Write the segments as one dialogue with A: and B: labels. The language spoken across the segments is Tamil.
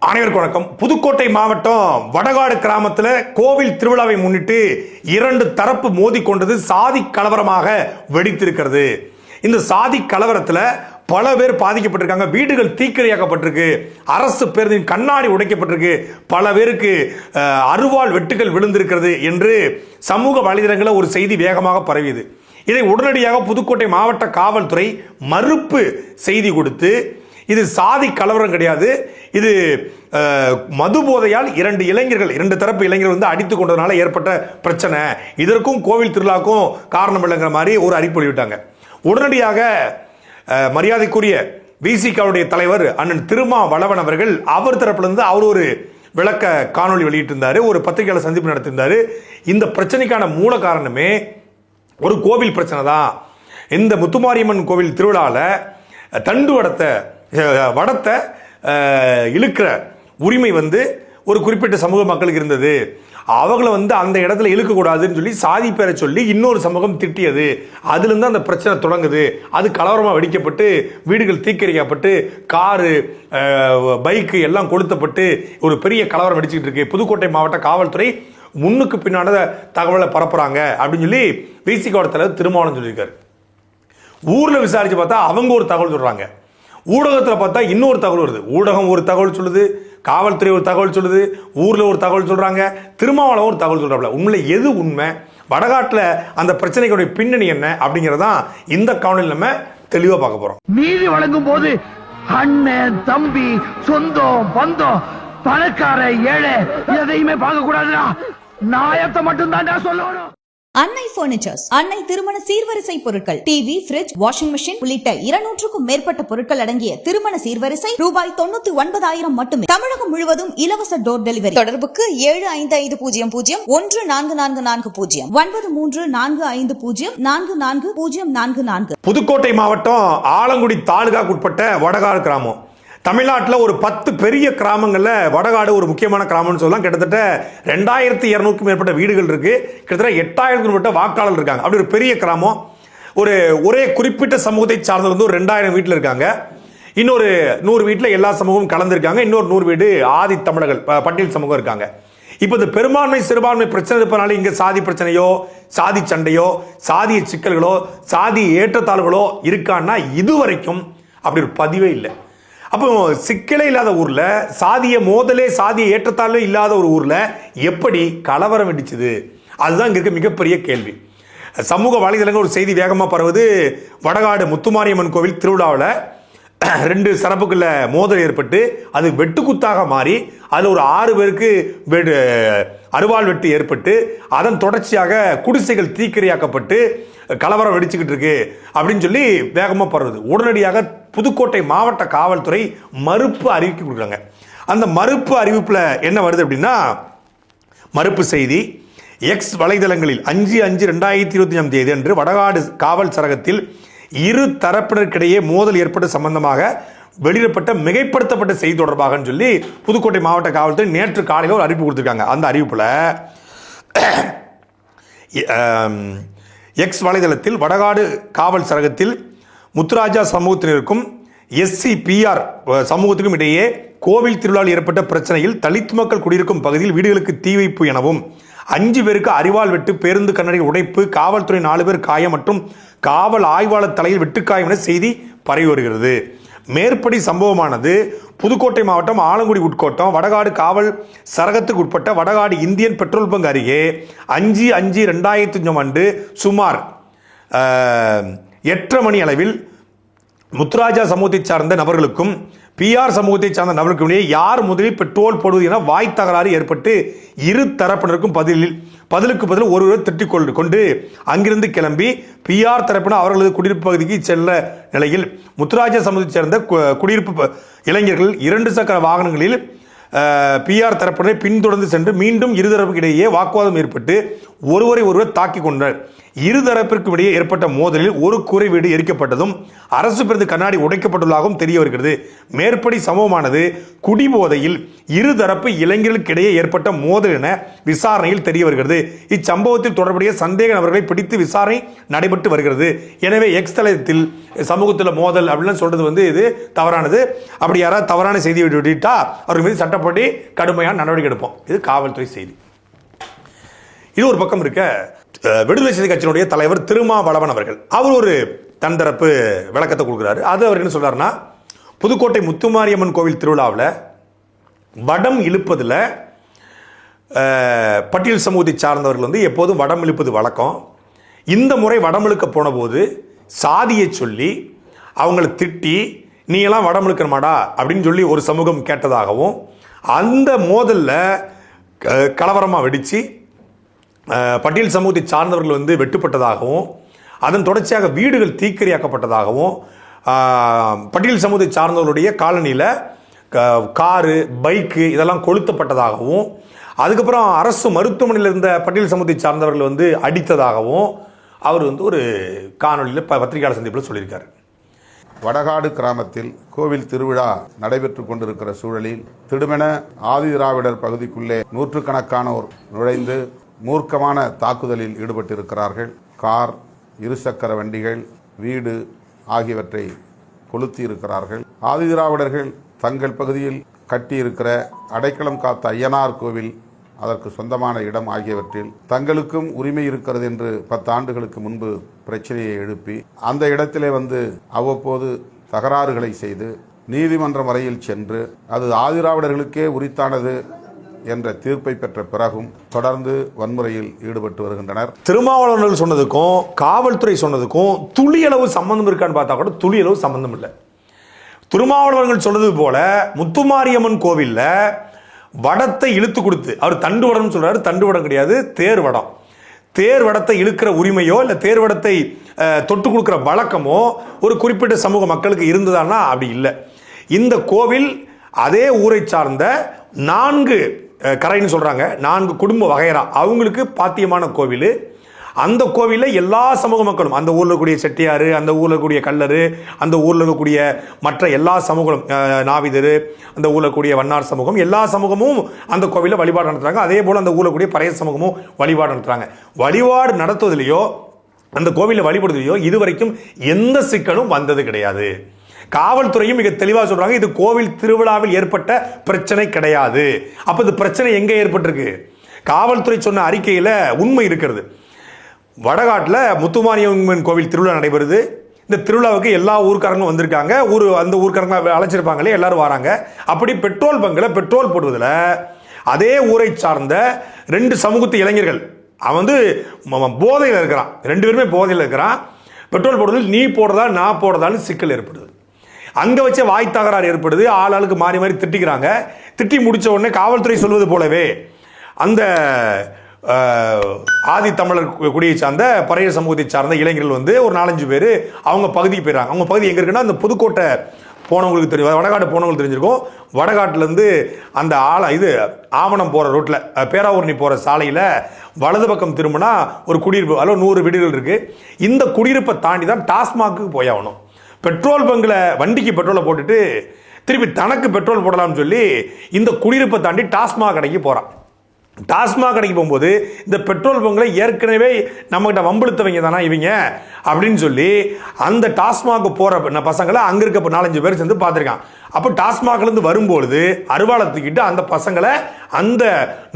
A: அனைவருக்கும் வணக்கம். புதுக்கோட்டை மாவட்டம் வடகாடு கிராமத்தில் கோவில் திருவிழாவை முன்னிட்டு இரண்டு தரப்பு மோதி கொண்டது சாதி கலவரமாக வெடித்திருக்கிறது. இந்த சாதி கலவரத்தில் பல பேர் பாதிக்கப்பட்டிருக்காங்க. வீடுகள் தீக்கிரையாக்கப்பட்டிருக்கு, அரசு பேருந்தின் கண்ணாடி உடைக்கப்பட்டிருக்கு, பல பேருக்கு அருவாள் வெட்டுகள் விழுந்திருக்கிறது என்று சமூக வலைதளங்களில் ஒரு செய்தி வேகமாக பரவியது. இதை உடனடியாக புதுக்கோட்டை மாவட்ட காவல்துறை மறுப்பு செய்தி கொடுத்து, இது சாதி கலவரம் கிடையாது, இது மது போதையால் இரண்டு தரப்பு இளைஞர்கள் வந்து அடித்துக் கொண்டதுனால ஏற்பட்ட பிரச்சனை, இதற்கும் கோவில் திருவிழாக்கும் காரணம் இல்லைங்கிற மாதிரி ஒரு அறிவிப்பு வெளியிட்டாங்க. உடனடியாக மரியாதைக்குரிய விசிகாவுடைய தலைவர் அண்ணன் திருமாவளவன் அவர்கள் அவர் தரப்பிலிருந்து அவர் ஒரு விளக்க காணொலி வெளியிட்டிருந்தாரு, ஒரு பத்திரிகையாளர் சந்திப்பு நடத்தியிருந்தாரு. இந்த பிரச்சனைக்கான மூல காரணமே ஒரு கோவில் பிரச்சனை தான். இந்த முத்துமாரியம்மன் கோவில் திருவிழாவில் தண்டு வடத்தை இழுக்கிற உரிமை வந்து ஒரு குறிப்பிட்ட சமூக மக்களுக்கு இருந்தது. அவங்கள வந்து அந்த இடத்துல இழுக்கக்கூடாதுன்னு சொல்லி சாதி பேரை சொல்லி இன்னொரு சமூகம் திட்டியது. அதுலேருந்து அந்த பிரச்சனை தொடங்குது. அது கலவரமாக வெடிக்கப்பட்டு வீடுகள் தீக்கிரைக்கப்பட்டு காரு பைக்கு எல்லாம் கொளுத்தப்பட்டு ஒரு பெரிய கலவரம் வெடிச்சுக்கிட்டு இருக்கு. புதுக்கோட்டை மாவட்ட காவல்துறை முன்னுக்கு பின்னாடி தகவலை பரப்புறாங்க அப்படின்னு சொல்லி விசிகாவோட தலைவர் திருமாவளவன் சொல்லியிருக்காரு. ஊரில் விசாரிச்சு பார்த்தா அவங்க ஒரு தகவல் சொல்றாங்க, ஊடகத்தில் பார்த்தா இன்னொரு தகவல் வருது. ஊடகம் ஒரு தகவல் சொல்லுது, காவல்துறை ஒரு தகவல் சொல்லுது, ஊரில் ஒரு தகவல் சொல்றாங்க, திருமாவளவன் ஒரு தகவல் சொல்றாப்ல. உண்மையில எது உண்மை, வடகாட்டில் அந்த பிரச்சனைகளுடைய பின்னணி என்ன அப்படிங்கிறதான் இந்த காணொலியில் நம்ம தெளிவாக பார்க்க போறோம்.
B: நீதி வழங்கும் போது அண்ணன் தம்பி சொந்தம் பந்தம் பணக்கார ஏழை எதையுமே பார்க்க கூடாதுடா, நாயத்தை மட்டும் தான் சொல்லணும்.
C: அன்னை பர்னிச்சர்ஸ், அன்னை திருமண சீர்வரிசை பொருட்கள், டிவி, பிரிட்ஜ், வாஷிங் மெஷின் உள்ளிட்ட 200க்கும் மேற்பட்ட பொருட்கள் அடங்கிய திருமண சீர்வரிசை ரூபாய் 99,000 மட்டுமே. தமிழகம் முழுவதும் இலவச டோர் டெலிவரி. தொடர்புக்கு 7550044440 9345044044.
A: புதுக்கோட்டை மாவட்டம் ஆலங்குடி தாலுகாக்கு உட்பட்ட வடகாடு கிராமம். தமிழ்நாட்டில் ஒரு 10 பெரிய கிராமங்களில் வடகாடு ஒரு முக்கியமான கிராமம்னு சொல்லலாம். கிட்டத்தட்ட 2200க்கும் மேற்பட்ட வீடுகள் இருக்கு, கிட்டத்தட்ட 8000க்கும் மேற்பட்ட வாக்காளர் இருக்காங்க. அப்படி ஒரு பெரிய கிராமம். ஒரே குறிப்பிட்ட சமூகத்தை சார்ந்த வந்து ஒரு 2000 வீட்டில் இருக்காங்க. இன்னொரு 100 வீட்டில் எல்லா சமூகமும் கலந்துருக்காங்க. இன்னொரு 100 வீடு ஆதி தமிழர்கள் பட்டியல் சமூகம் இருக்காங்க. இப்போ இந்த பெரும்பான்மை சிறுபான்மை பிரச்சனை இருப்பதனால இங்கே சாதி பிரச்சனையோ சாதி சண்டையோ சாதிய சிக்கல்களோ சாதி ஏற்றத்தாழ்வுகளோ இருக்கான்னா இதுவரைக்கும் அப்படி ஒரு பதிவே இல்லை. அப்போ சிக்கலே இல்லாத ஊர்ல சாதிய மோதலே சாதிய ஏற்றத்தாழ்வே இல்லாத ஒரு ஊர்ல எப்படி கலவரம் வெடிச்சது? அதுதான் இங்க இருக்க மிகப்பெரிய கேள்வி. சமூக வலைதளங்கள் ஒரு செய்தி வேகமாக பரவுது. வடகாடு முத்துமாரியம்மன் கோவில் திருவிழாவில் 2 சரப்புக்குள்ள மோதல் ஏற்பட்டு அது வெட்டுக்குத்தாக மாறி அதில் ஒரு 6 பேருக்கு அருவாள் வெட்டு ஏற்பட்டு அதன் தொடர்ச்சியாக குடிசைகள் தீக்கிரையாக்கப்பட்டு கலவரம் வெடிச்சுக்கிட்டு இருக்கு அப்படின்னு சொல்லி வேகமாக பரவுது. உடனடியாக புதுக்கோட்டை மாவட்ட காவல்துறை மறுப்பு அறிவிக்க கொடுக்குறாங்க. அந்த மறுப்பு அறிவிப்பில் என்ன வருது அப்படின்னா, மறுப்பு செய்தி எக்ஸ் வலைதளங்களில் 5/5/2025 அன்று வடகாடு காவல் சரகத்தில் இரு தரப்பினருக்கிடையே மோதல் ஏற்பட்ட சம்பந்தமாக வெளியிடப்பட்ட மிகைப்படுத்தப்பட்ட செய்தி தொடர்பாக சொல்லி புதுக்கோட்டை மாவட்ட காவல்துறை நேற்று காலையில் ஒரு அறிவிப்பு கொடுத்துருக்காங்க. அந்த அறிவிப்பில் எக்ஸ் வலைதளத்தில் வடகாடு காவல் சரகத்தில் முத்துராஜா சமூகத்தினருக்கும் SCPR சமூகத்துக்கும் இடையே கோவில் திருவிழாவில் ஏற்பட்ட பிரச்சனையில் தலித் மக்கள் குடியிருக்கும் பகுதியில் வீடுகளுக்கு தீ வைப்பு எனவும் 5 பேருக்கு அரிவாள் வெட்டு, பேருந்து கண்ணாடி உடைப்பு, காவல்துறை 4 பேர் காயம் மற்றும் காவல் ஆய்வாளர் தலையில் வெட்டுக்காயம் என செய்தி பரவி வருகிறது. மேற்படி சம்பவமானது புதுக்கோட்டை மாவட்டம் ஆலங்குடி உட்கோட்டம் வடகாடு காவல் சரகத்துக்கு உட்பட்ட வடகாடு இந்தியன் பெட்ரோல் பங்க் அருகே 5/5/2025 அன்று சுமார் 8:30 மணி அளவில் முத்துராஜா சமூகத்தை சார்ந்த நபர்களுக்கும் PR சமூகத்தை சார்ந்த நபர்களுக்கும் இடையே யார் முதலில் பெட்ரோல் போடுவது என வாய் தகராறு ஏற்பட்டு இரு தரப்பினருக்கும் பதிலுக்கு பதில் ஒருவர் திட்டிக் கொண்டு அங்கிருந்து கிளம்பி PR தரப்பினர் அவர்களது குடியிருப்பு பகுதிக்கு செல்ல நிலையில் முத்துராஜா சமூகத்தை சேர்ந்த குடியிருப்பு இளைஞர்கள் 2 சக்கர வாகனங்களில் பிஆர் தரப்பினரை பின்தொடர்ந்து சென்று மீண்டும் இருதரப்புக்கு இடையே வாக்குவாதம் ஏற்பட்டு ஒருவரை ஒருவர் தாக்கிக் கொண்டனர். இருதரப்பிற்கும் இடையே ஏற்பட்ட மோதலில் ஒரு கூரை வீடு எரிக்கப்பட்டதும் அரசு பேருந்து கண்ணாடி உடைக்கப்பட்டுள்ளதாகவும் தெரிய வருகிறது. மேற்படி சம்பவமானது குடிபோதையில் இருதரப்பு இளைஞர்களுக்கிடையே ஏற்பட்ட மோதல் என விசாரணையில் தெரிய வருகிறது. இச்சம்பவத்தில் தொடர்புடைய சந்தேக நபர்களை பிடித்து விசாரணை நடைபெற்று வருகிறது. எனவே எக்ஸ் தளத்தில் சமூகத்தில் மோதல் அப்படின்னு சொல்றது இது தவறானது. அப்படி யாராவது தவறான செய்தி விட்டுட்டா அவர்கள் மீது சட்டப்படி கடுமையான நடவடிக்கை எடுப்போம். இது காவல்துறை செய்தி. இது ஒரு பக்கம் இருக்க, விடுதலை சிறுத்தை கட்சியினுடைய தலைவர் திருமாவளவன் அவர்கள் அவர் ஒரு தன்தரப்பு விளக்கத்தை கொடுக்குறாரு. அது அவர் என்ன சொல்றாருன்னா, புதுக்கோட்டை முத்துமாரியம்மன் கோவில் திருவிழாவில் வடம் இழுப்பதில் பட்டியல் சமூகத்தை சார்ந்தவர்கள் எப்போதும் வடம் இழுப்பது வழக்கம். இந்த முறை வடம் இழுக்க போன போது சாதியை சொல்லி அவங்கள திட்டி நீ எல்லாம் வடம் இழுக்கிறமாடா அப்படின்னு சொல்லி ஒரு சமூகம் கேட்டதாகவும், அந்த மோதலில் கலவரமாக வெடித்து பட்டியல் சமூகத்தை சார்ந்தவர்கள் வெட்டுப்பட்டதாகவும், அதன் தொடர்ச்சியாக வீடுகள் தீக்கிரையாக்கப்பட்டதாகவும், பட்டியல் சமூகத்தை சார்ந்தவர்களுடைய காலனியில் காரு பைக்கு இதெல்லாம் கொளுத்தப்பட்டதாகவும், அதுக்கப்புறம் அரசு மருத்துவமனையில் இருந்த பட்டியல் சமூகத்தை சார்ந்தவர்கள் அடித்ததாகவும் அவர் ஒரு காணொலியில் பத்திரிகையாளர் சந்திப்பில் சொல்லியிருக்காரு.
D: வடகாடு கிராமத்தில் கோவில் திருவிழா நடைபெற்று கொண்டிருக்கிற சூழலில் திடுமென ஆதிதிராவிடர் பகுதிக்குள்ளே நூற்றுக்கணக்கானோர் நுழைந்து மூர்க்கமான தாக்குதலில் ஈடுபட்டிருக்கிறார்கள். கார், இருசக்கர வண்டிகள், வீடு ஆகியவற்றை கொளுத்தி இருக்கிறார்கள். ஆதிதிராவிடர்கள் தங்கள் பகுதியில் கட்டியிருக்கிற அடைக்கலம் காத்த ஐயனார் கோவில், அதற்கு சொந்தமான இடம் ஆகியவற்றில் தங்களுக்கும் உரிமை இருக்கிறது என்று 10 ஆண்டுகளுக்கு முன்பு பிரச்சனையை எழுப்பி அந்த இடத்திலே அவ்வப்போது தகராறுகளை செய்து நீதிமன்றம் வரையில் சென்று அது ஆதிதிராவிடர்களுக்கே உரித்தானது என்ற தீர்ப்பை பெற்ற பிறகும் தொடர்ந்து வன்முறையில் ஈடுபட்டு வருகின்றனர்.
A: திருமாவளவர்கள் சொன்னதுக்கும் காவல்துறை சொன்னதுக்கும் துளியளவு சம்பந்தம் இருக்கான்னு பார்த்தா கூட துளியளவு சம்பந்தம் இல்லை. திருமாவளவர்கள் சொன்னது போல முத்துமாரியம்மன் கோவில்ல வடத்தை இழுத்து கொடுத்து, அவர் தண்டு வடம் சொல்றாரு, தண்டு வடம் கிடையாது, தேர் வடம். தேர் வடத்தை இழுக்கிற உரிமையோ இல்லை தேர் வடத்தை தொட்டு கொடுக்குற வழக்கமோ ஒரு குறிப்பிட்ட சமூக மக்களுக்கு இருந்ததானா? அப்படி இல்லை. இந்த கோவில் அதே ஊரை சார்ந்த 4 கரைன்னு சொல்றாங்க, 4 குடும்ப வகையரா அவங்களுக்கு பாத்தியமான கோவில். அந்த கோவிலில் எல்லா சமூக மக்களும், அந்த ஊரில் இருக்கக்கூடிய செட்டியார், அந்த ஊரில் இருக்கக்கூடிய கல்லர், அந்த ஊரில் இருக்கக்கூடிய மற்ற எல்லா சமூகங்களும், நாவிதர், அந்த ஊரில் இருக்கக்கூடிய வண்ணார் சமூகம், எல்லா சமூகமும் அந்த கோவிலில் வழிபாடு நடத்துறாங்க. அதே போல் அந்த ஊரில் கூடிய பறைய சமூகமும் வழிபாடு நடத்துறாங்க. வழிபாடு நடத்துவதிலேயோ அந்த கோவிலில் வழிபடுவதிலையோ இதுவரைக்கும் எந்த சிக்கலும் வந்தது கிடையாது. காவல்துறையும் மிக தெளிவாக சொல்றாங்க, இது கோவில் திருவிழாவில் ஏற்பட்ட பிரச்சனை கிடையாது. அப்ப இந்த பிரச்சனை எங்க ஏற்பட்டிருக்கு? காவல்துறை சொன்ன அறிக்கையில உண்மை இருக்கிறது. வடகாட்டில் முத்துமாரியம்மன் கோவில் திருவிழா நடைபெறுது. இந்த திருவிழாவுக்கு எல்லா ஊர்க்காரங்களும் வந்திருக்காங்க. அந்த ஊர்க்காரங்க அழைச்சிருப்பாங்களே, எல்லாரும் வராங்க. அப்படி பெட்ரோல் பங்கில் பெட்ரோல் போடுவதில் அதே ஊரை சார்ந்த 2 சமூகத்து இளைஞர்கள், அவன் போதையில் இருக்கிறான், 2 பேருமே போதையில் இருக்கிறான். பெட்ரோல் போடுவதில் நீ போடுறதா நான் போடுறதான்னு சிக்கல் ஏற்படுது. அங்கே வச்ச வாய் தகராறு ஏற்படுது. ஆளுக்கு மாறி மாறி திட்டிக்கிறாங்க. திட்டி முடிச்ச உடனே காவல்துறை சொல்வது போலவே அந்த ஆதி தமிழர் குடியை சார்ந்த பறைய சமூகத்தை சார்ந்த இளைஞர்கள் ஒரு 4-5 பேர் அவங்க பகுதிக்கு போயிடறாங்க. அவங்க பகுதி எங்கே இருக்குன்னா, அந்த புதுக்கோட்டை போனவங்களுக்கு தெரியும், வடகாடு போனவங்களுக்கு தெரிஞ்சிருக்கும். வடகாட்டிலேருந்து அந்த ஆவணம் போகிற ரோட்டில், பேராவூரணி போகிற சாலையில் வலது பக்கம் திரும்பினா ஒரு குடியிருப்பு, அதில் 100 வீடுகள் இருக்குது. இந்த குடியிருப்பை தாண்டி தான் டாஸ்மாக்கு போயாகணும். பெட்ரோல் பங்கில் வண்டிக்கு பெட்ரோலை போட்டுட்டு திருப்பி தனக்கு பெட்ரோல் போடலாம்னு சொல்லி இந்த குடியிருப்பை தாண்டி டாஸ்மாக் கடைக்கு போகிறான். டாஸ்மாக் கடைக்கு போகும்போது இந்த பெட்ரோல் பங்கில் ஏற்கனவே நம்மகிட்ட வம்பிழுத்தவங்க தானா இவங்க அப்படின்னு சொல்லி அந்த டாஸ்மாக் போகிற பசங்களை அங்கே இருக்க 4-5 பேர் சேர்ந்து பார்த்துருக்கான். அப்போ டாஸ்மாக்லேருந்து வரும்பொழுது அருவாளை தூக்கிட்டு அந்த பசங்களை அந்த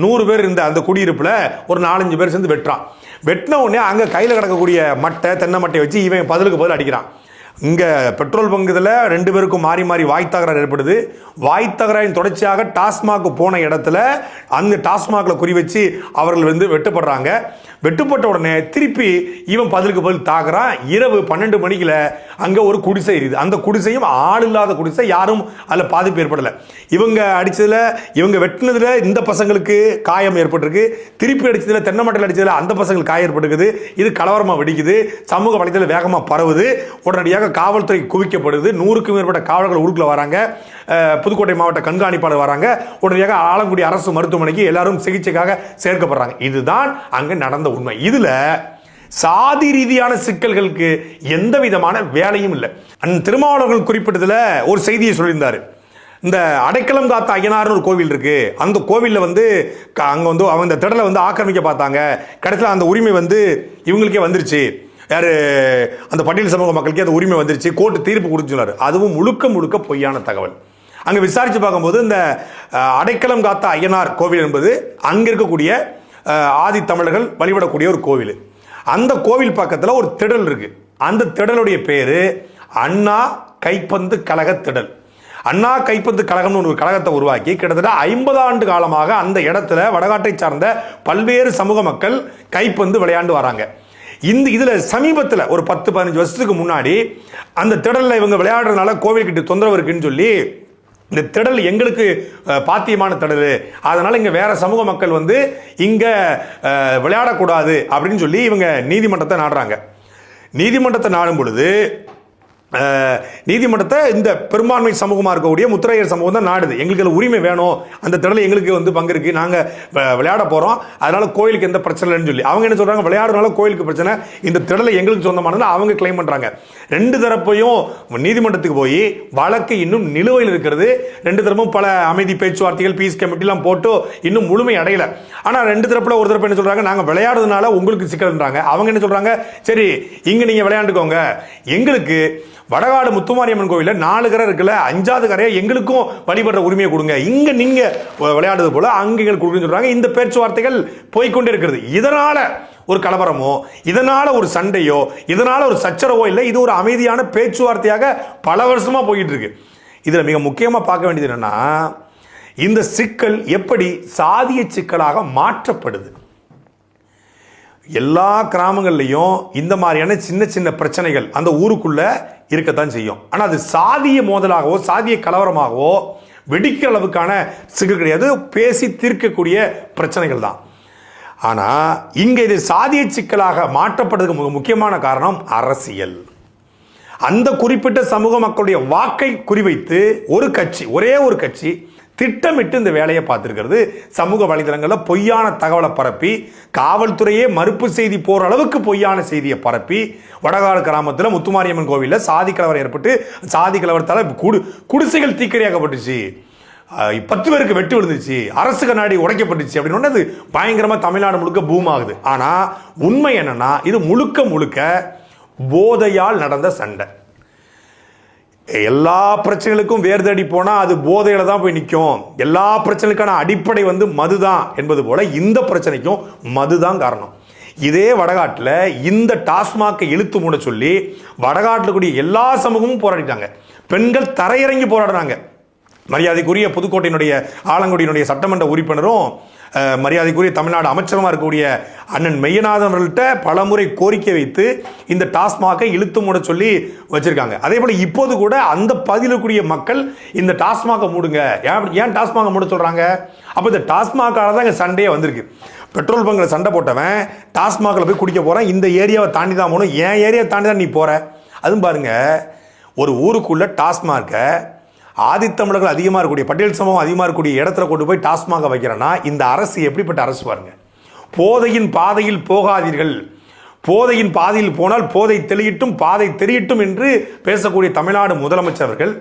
A: 100 பேர் இருந்த அந்த குடியிருப்பில் ஒரு 4-5 பேர் சேர்ந்து வெட்டுறான். வெட்டின உடனே அங்கே கையில் கிடக்கக்கூடிய மட்டை, தென்னை மட்டையை வச்சு இவன் பதிலுக்கு பதில் அடிக்கிறான். இங்கே பெட்ரோல் பங்குதில் 2 பேருக்கும் மாறி மாறி வாய் தகராறு ஏற்படுது. வாய் தகராறின் தொடர்ச்சியாக டாஸ்மாக் போன இடத்துல அந்த டாஸ்மாகில் குறி வச்சு அவர்கள் வெட்டுப்படுறாங்க. வெட்டுப்பட்ட உடனே திருப்பி இவன் பதிலுக்கு பதில் தாக்குறான். இரவு 12 மணிக்குல அங்கே ஒரு குடிசை இருக்குது. அந்த குடிசையும் ஆள் இல்லாத குடிசை, யாரும் அதில் பாதிப்பு ஏற்படலை. இவங்க அடித்ததில், இவங்க வெட்டினதில் இந்த பசங்களுக்கு காயம் ஏற்பட்டிருக்கு. திருப்பி அடித்ததில், தென்னை மட்டையில் அடித்ததில் அந்த பசங்களுக்கு காயம் ஏற்பட்டுக்குது. இது கலவரமாக வெடிக்குது. சமூக வலைத்தளத்தில் வேகமாக பரவுது. உடனடியாக காவல்துறை குவிக்கப்படுது. 100க்கும் மேற்பட்ட காவலர்கள் ஊருக்குள்ள வராங்க. புதுக்கோட்டை மாவட்ட கண்காணிப்பாளர் வராங்க, உடனடியாக ஆலங்குடி அரசு மருத்துவமனைக்கு எல்லாரும் சிகிச்சைக்காக சேர்க்கப்படுறாங்க. இதுதான் அங்க நடந்த உண்மை. இதுல சாதி ரீதியான சிக்கல்களுக்கு எந்த விதமான வேலையும் இல்லை. திருமாவளவர்கள் குறிப்பிட்டதுல ஒரு செய்தியை சொல்லியிருந்தாரு. இந்த அடைக்கலம் காத்த ஐயனார்னு ஒரு கோவில் இருக்கு, அந்த கோவிலில் வந்து அங்க வந்து அவங்க இந்த திடலை வந்து ஆக்கிரமிக்க பார்த்தாங்க, கடைசியில் அந்த உரிமை வந்து இவங்களுக்கே வந்துருச்சு, யாரு அந்த பட்டியல் சமூக மக்களுக்கே அந்த உரிமை வந்துருச்சு, கோர்ட்டு தீர்ப்பு கொடுத்துருந்தாரு. அதுவும் முழுக்க முழுக்க பொய்யான தகவல். அங்க விசாரிச்சு பார்க்கும்போது இந்த அடைக்கலம் காத்த ஐயனார் கோவில் என்பது அங்க இருக்கக்கூடிய ஆதி தமிழர்கள் வழிபடக்கூடிய ஒரு கோவில். அந்த கோவில் பக்கத்துல ஒரு திடல் இருக்கு. அந்த திடலுடைய பேரு அண்ணா கைப்பந்து கழக திடல். அண்ணா கைப்பந்து கழகம்னு ஒரு கழகத்தை உருவாக்கி கிட்டத்தட்ட 50 ஆண்டு காலமாக அந்த இடத்துல வடகாட்டை சார்ந்த பல்வேறு சமூக மக்கள் கைப்பந்து விளையாண்டு வராங்க. இதுல சமீபத்தில் ஒரு 10-15 வருஷத்துக்கு முன்னாடி அந்த திடல்ல இவங்க விளையாடுறதுனால கோவில்கிட்ட தொந்தரவு இருக்குன்னு சொல்லி, இந்த திடல் எங்களுக்கு பாத்தியமான திடல், அதனால இங்க வேற சமூக மக்கள் வந்து இங்க விளையாடக்கூடாது அப்படின்னு சொல்லி இவங்க நீதிமன்றத்தை நாடுறாங்க. நீதிமன்றத்தை நாடும் பொழுது நீதிமன்றத்தை இந்த பெரும்பான்மை சமூகமாக இருக்கக்கூடிய முத்திரையர் சமூகம் தான் நாடுது. எங்களுக்கு உரிமை வேணும், அந்த திடலை எங்களுக்கு வந்து பங்கு இருக்கு, நாங்கள் விளையாட போகிறோம், அதனால கோயிலுக்கு எந்த பிரச்சனை இல்லைன்னு சொல்லி அவங்க என்ன சொல்றாங்க, விளையாடுறதுனால கோயிலுக்கு பிரச்சனை, இந்த திடலை எங்களுக்கு சொந்தமானது அவங்க கிளைம் பண்றாங்க. ரெண்டு தரப்பையும் நீதிமன்றத்துக்கு போய் வழக்கு இன்னும் நிலுவையில் இருக்கிறது. ரெண்டு தரப்பும் பல அமைதி பேச்சுவார்த்தைகள் பீஸ் கமிட்டிலாம் போட்டு இன்னும் முழுமை அடையல. ஆனால் ரெண்டு தரப்புல ஒரு தரப்பு என்ன சொல்றாங்க, நாங்கள் விளையாடுறதுனால உங்களுக்கு சிக்கல்ன்றாங்க. அவங்க என்ன சொல்றாங்க, சரி இங்க நீங்க விளையாண்டுக்கோங்க, எங்களுக்கு வடகாடு முத்துமாரியம்மன் கோவில 4 கரை இருக்குல்ல, 5வது கரையை எங்களுக்கும் வழிபடுற உரிமையை கொடுங்க, இங்க நீங்க விளையாடுறது போல அங்க எங்களுக்கு கொடுக்குன்னு சொல்றாங்க. இந்த பேச்சுவார்த்தைகள் போய்கொண்டே இருக்கிறது. இதனால ஒரு கலவரமோ, இதனால ஒரு சண்டையோ, இதனால ஒரு சச்சரவோ இல்லை. இது ஒரு அமைதியான பேச்சுவார்த்தையாக பல வருஷமா போயிட்டு இருக்கு. இதுல மிக முக்கியமா பார்க்க வேண்டியது என்னன்னா, இந்த சிக்கல் எப்படி சாதிய சிக்கலாக மாற்றப்படுது. எல்லா கிராமங்கள்லையும் இந்த மாதிரியான சின்ன சின்ன பிரச்சனைகள் அந்த ஊருக்குள்ள இருக்கத்தான் செய்யும். ஆனால் அது சாதிய மோதலாகவோ சாதிய கலவரமாகவோ வெடிக்கிற அளவுக்கான சிக்கல் கிடையாது, பேசி தீர்க்கக்கூடிய பிரச்சனைகள் தான். ஆனால் இங்கே இது சாதிய சிக்கலாக மாற்றப்படுறதுக்கு முக்கியமான காரணம் அரசியல். அந்த குறிப்பிட்ட சமூக மக்களுடைய வாக்கை குறிவைத்து ஒரு கட்சி, ஒரே ஒரு கட்சி திட்டமிட்டு இந்த வேலையை பார்த்திருக்கிறது. சமூக வலைதளங்களில் பொய்யான தகவலை பரப்பி, காவல்துறையே மறுப்பு செய்தி போற அளவுக்கு பொய்யான செய்தியை பரப்பி, வடகாடு கிராமத்தில் முத்துமாரியம்மன் கோவிலில் சாதி கலவரம் ஏற்பட்டு, சாதி கலவரத்தால் குடிசைகள் தீக்கிரையாக்கப்பட்டுச்சு, 10 பேருக்கு வெட்டு விழுந்துச்சு, அரசு கண்ணாடி உடைக்கப்பட்டுச்சு அப்படின்னு அது பயங்கரமா தமிழ்நாடு முழுக்க பூம் ஆகுது. ஆனா உண்மை என்னன்னா, இது முழுக்க முழுக்க போதையால் நடந்த சண்டை. எல்லா பிரச்சனைகளுக்கும் வேர் தேடி போனா அது போதையில தான் போய் நிற்கும். எல்லா பிரச்சனைக்கான அடிப்படை வந்து மதுதான் என்பது போல இந்த பிரச்சனைக்கும் மதுதான் காரணம். இதே வடகாட்டில் இந்த டாஸ்மாகை இழுத்து மூட சொல்லி வடகாட்டில் கூடிய எல்லா சமூகமும் போராடிட்டாங்க. பெண்கள் தரையிறங்கி போராடுறாங்க. மரியாதைக்குரிய புதுக்கோட்டையினுடைய ஆலங்குடியினுடைய சட்டமன்ற உறுப்பினரும் மரியாதைக்குரிய தமிழ்நாடு அமைச்சரமாக இருக்கக்கூடிய அண்ணன் மெய்யநாதன் அவர்கள்ட்ட பலமுறை கோரிக்கை வைத்து இந்த டாஸ்மாகை இழுத்து மூட சொல்லி வச்சிருக்காங்க. அதே போல இப்போது கூட அந்த பகுதியில் இருக்கக்கூடிய மக்கள் இந்த டாஸ்மாகை மூடுங்க, ஏன் டாஸ்மாகை மூட சொல்றாங்க? அப்போ இந்த டாஸ்மாகால தான் இங்கே சண்டையே வந்திருக்கு. பெட்ரோல் பங்கில் சண்டை போட்டவன் டாஸ்மாகில் போய் குடிக்க போறான், இந்த ஏரியாவை தாண்டி தான் போகணும், என் ஏரியாவை தாண்டி தான் நீ போற. அதுவும் பாருங்க, ஒரு ஊருக்குள்ள டாஸ்மாகை ஆதித்தமிழர்கள் அதிகமாக இருக்கக்கூடிய பட்டியல் சமூகம் அதிகமாக இருக்கக்கூடிய இடத்துல கொண்டு போய் டாஸ்மாக வைக்கிறேன்னா இந்த அரசு எப்படிப்பட்ட அரசு பாருங்க. போதையின் பாதையில் போகாதீர்கள், போதையின் பாதையில் போனால் போதை தெளியிட்டும் பாதை தெரியட்டும் என்று பேசக்கூடிய தமிழ்நாடு முதலமைச்சர்கள்,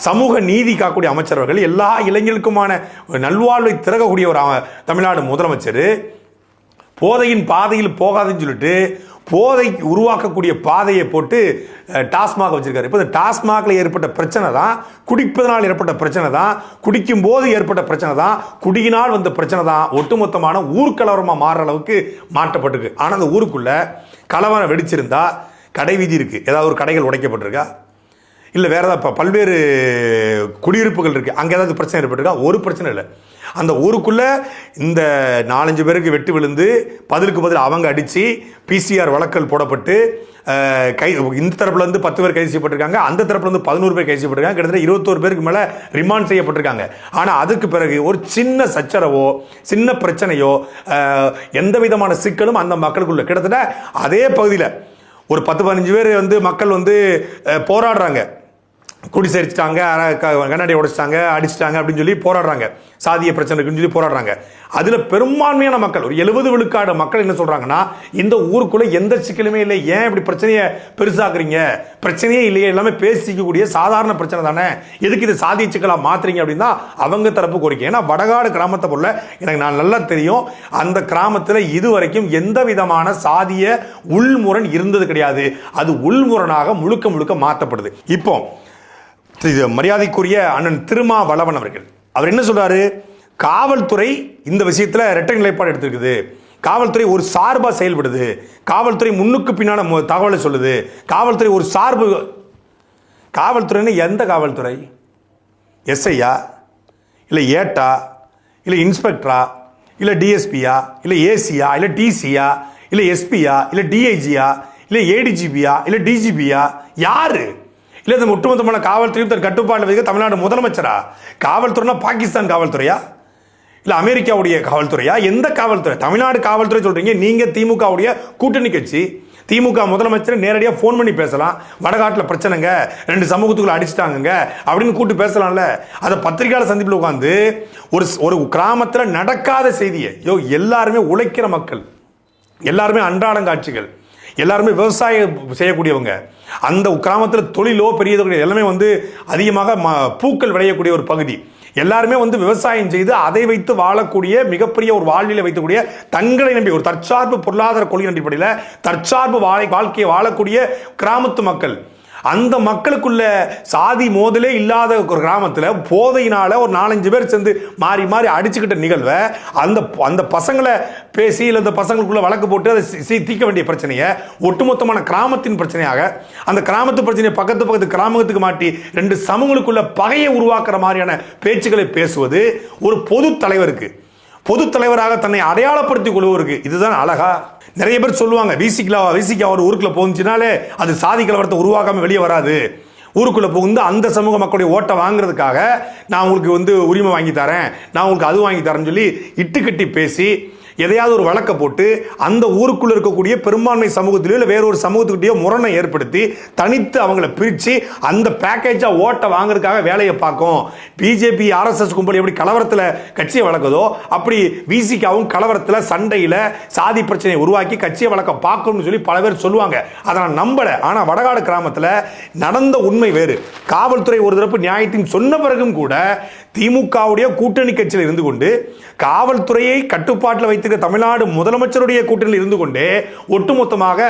A: சமூக நீதி காக்கக்கூடிய அமைச்சர்கள், எல்லா இளைஞர்களுக்குமான நல்வாழ்வை திறக்கக்கூடிய ஒரு தமிழ்நாடு முதலமைச்சர் போதையின் பாதையில் போகாதுன்னு சொல்லிட்டு போதை உருவாக்கக்கூடிய பாதையை போட்டு டாஸ்மாக வச்சிருக்காரு. இப்போ இந்த டாஸ்மாகில் ஏற்பட்ட பிரச்சனை தான் குடிப்பதனால் ஏற்பட்ட பிரச்சனை தான், குடிக்கும் போது ஏற்பட்ட பிரச்சனை தான், குடியினால் வந்த பிரச்சனை தான் ஒட்டுமொத்தமான ஊர்கலவரமாக மாறுற அளவுக்கு மாற்றப்பட்டிருக்கு. ஆனால் அந்த ஊருக்குள்ள கலவரம் வெடிச்சிருந்தா கடை வீதி இருக்கு, ஏதாவது ஒரு கடைகள் உடைக்கப்பட்டிருக்கா, இல்லை வேற ஏதாவது பல்வேறு குடியிருப்புகள் இருக்கு, அங்கே ஏதாவது பிரச்சனை ஏற்பட்டிருக்கா? ஒரு பிரச்சனை இல்லை. அந்த ஊருக்குள்ள இந்த 4-5 பேருக்கு வெட்டு விழுந்து பதிலுக்கு பதில் அவங்க அடிச்சு பிசிஆர் வழக்கல் போடப்பட்டு இந்த தரப்புல இருந்து 10 பேர் கைது செய்யப்பட்டிருக்காங்க, அந்த தரப்புல இருந்து 11 பேர் கைது செய்யப்பட்டிருக்காங்க, கிட்டத்தட்ட 21 பேருக்கு மேல ரிமாண்ட் செய்யப்பட்டிருக்காங்க. ஆனா அதுக்கு பிறகு ஒரு சின்ன சச்சரவோ சின்ன பிரச்சனையோ எந்த விதமான சிக்கலும் அந்த மக்களுக்குள்ள கிட்டத்தட்ட அதே பகுதியில் ஒரு 10-15 பேர் வந்து மக்கள் வந்து போராடுறாங்க. குடி சரிச்சிட்டாங்க, கண்ணாடி உடைச்சிட்டாங்க, அடிச்சிட்டாங்க அப்படின்னு சொல்லி போராடுறாங்க. சாதிய பிரச்சனை இருக்குன்னு சொல்லி போராடுறாங்க. அதுல பெரும்பான்மையான மக்கள், ஒரு 70 விழுக்காடு மக்கள் என்ன சொல்றாங்கன்னா, இந்த ஊருக்குள்ள எந்த சிக்கலுமே இல்லை, ஏன் இப்படி பிரச்சனையை பெருசாக்குறீங்க, பிரச்சனையே இல்லையே, எல்லாமே பேசிக்கக்கூடிய சாதாரண பிரச்சனை தானே, எதுக்கு இது சாதிய சிக்கலா மாத்துறீங்க அப்படின்னு தான் அவங்க தரப்பு கோரிக்கை. ஏன்னா வடகாடு கிராமத்தை போல எனக்கு நான் நல்லா தெரியும், அந்த கிராமத்தில் இதுவரைக்கும் எந்த விதமான சாதிய உள்முரண் இருந்தது கிடையாது. அது உள்முரணாக முழுக்க முழுக்க மாற்றப்படுது. இப்போ இது மரியாதைக்குரிய அண்ணன் திருமாவளவன் அவர்கள், அவர் என்ன சொல்றாரு, காவல்துறை இந்த விஷயத்துல இரட்டை நிலைப்பாடு எடுத்திருக்குது, காவல்துறை ஒரு சார்பா செயல்படுது, காவல்துறை முன்னுக்கு பின்னான தகவலை சொல்லுது, காவல்துறை ஒரு சார்பு. காவல்துறைன்னு எந்த காவல்துறை? எஸ்ஐயா, இல்லை ஏட்டா, இல்லை இன்ஸ்பெக்டரா, இல்லை டிஎஸ்பியா, இல்லை ஏசியா, இல்லை டிசியா, இல்லை எஸ்பியா, இல்லை டிஐஜியா, இல்லை ஏடிஜிபியா, இல்லை டிஜிபியா? யாரு? இல்லை இந்த ஒட்டுமொத்தமான காவல்துறையும் தன் கட்டுப்பாட்டில் வைக்க தமிழ்நாடு முதலமைச்சரா? காவல்துறைனா பாகிஸ்தான் காவல்துறையா, இல்லை அமெரிக்காவுடைய காவல்துறையா? எந்த காவல்துறை? தமிழ்நாடு காவல்துறை சொல்றீங்க நீங்க. திமுகவுடைய கூட்டணி கட்சி, திமுக முதலமைச்சர் நேரடியாக ஃபோன் பண்ணி பேசலாம், வடகாட்டில் பிரச்சனைங்க, 2 சமூகத்துக்குள்ள அடிச்சிட்டாங்க அப்படின்னு கூப்பிட்டு பேசலாம்ல. அதை பத்திரிகையாளர் சந்திப்பில் உட்காந்து ஒரு கிராமத்தில் நடக்காத செய்தியை, எல்லாருமே உழைக்கிற மக்கள், எல்லாருமே அன்றாடம் காட்சிகள், எல்லாருமே விவசாயம் செய்யக்கூடியவங்க, அந்த கிராமத்தில் தொழிலோ பெரியதோ எல்லாமே அதிகமாக பூக்கள் விளையக்கூடிய ஒரு பகுதி, எல்லாருமே விவசாயம் செய்து அதை வைத்து வாழக்கூடிய மிகப்பெரிய ஒரு வாழ்வியலை வைக்கக்கூடிய, தங்களை நம்பி ஒரு தற்சார்பு பொருளாதார கொள்கை அடிப்படையில் தற்சார்பு வாழ்க்கையை வாழக்கூடிய கிராமத்து மக்கள். அந்த மக்களுக்குள்ள சாதி மோதலே இல்லாத ஒரு கிராமத்தில் போதையினால ஒரு 4-5 பேர் சேர்ந்து மாறி மாறி அடிச்சுக்கிட்ட நிகழ்வை அந்த பசங்களை பேசி, இல்லை அந்த பசங்களுக்குள்ள வழக்கு போட்டு அதை தீர்க்க வேண்டிய பிரச்சனையை ஒட்டுமொத்தமான கிராமத்தின் பிரச்சனையாக, அந்த கிராமத்து பிரச்சனையை பக்கத்து கிராமத்துக்கு மாட்டி 2 சமூகங்களுக்குள்ள பகையை உருவாக்குற மாதிரியான பேச்சுக்களை பேசுவது ஒரு பொது தலைவராக தன்னை அடையாளப்படுத்திக் கொள்வதற்கு இதுதான் அழகா? நிறைய பேர் சொல்லுவாங்க, விசிக்கு அவர் ஊருக்குள்ள போச்சுனாலே அது சாதி கலவரத்தை உருவாக்காம வெளியே வராது, ஊருக்குள்ள புகுந்து அந்த சமூக மக்களுடைய ஓட்டை வாங்குறதுக்காக நான் உங்களுக்கு உரிமை வாங்கி தரேன், நான் உங்களுக்கு அது வாங்கி தரேன்னு சொல்லி இட்டுக்கட்டி பேசி எதையாவது ஒரு வழக்க போட்டு அந்த ஊருக்குள்ள இருக்கக்கூடிய பெரும்பான்மை சமூகத்திலேயோ இல்லை வேறொரு சமூகத்துக்கிட்டேயோ முரணை ஏற்படுத்தி தனித்து அவங்களை பிரித்து அந்த பேக்கேஜா ஓட்டை வாங்குறதுக்காக வேலையை பார்க்கும். பிஜேபி RSS கும்பல் எப்படி கலவரத்தில் கட்சியை வளர்க்குதோ அப்படி விசிகாவும் கலவரத்தில் சண்டையில் சாதி பிரச்சனையை உருவாக்கி கட்சியை வளர்க்க பார்க்கணும்னு சொல்லி பல பேர் சொல்லுவாங்க. அதை நான் நம்பலை. ஆனால் வடகாடு கிராமத்தில் நடந்த உண்மை வேறு. காவல்துறை ஒரு தரப்பு நியாயத்தின் சொன்ன பிறகும் கூட திமுகவுடைய கூட்டணி கட்சியில் இருந்து கொண்டு காவல்துறையை கட்டுப்பாட்டில் வைத்து தமிழ்நாடு முதலமைச்சருடைய கூட்டணியில் இருந்து கொண்டே ஒட்டுமொத்தமாக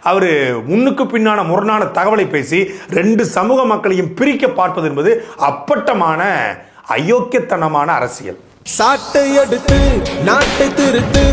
A: அவர் முன்னுக்கு பின்னான முரணான தகவலை பேசி 2 சமூக மக்களையும் பிரிக்க பார்ப்பது என்பது அப்பட்டமான அயோக்கியத்தனமான அரசியல்.
E: சாட்டை எடுத்து நாட்டை திருத்து,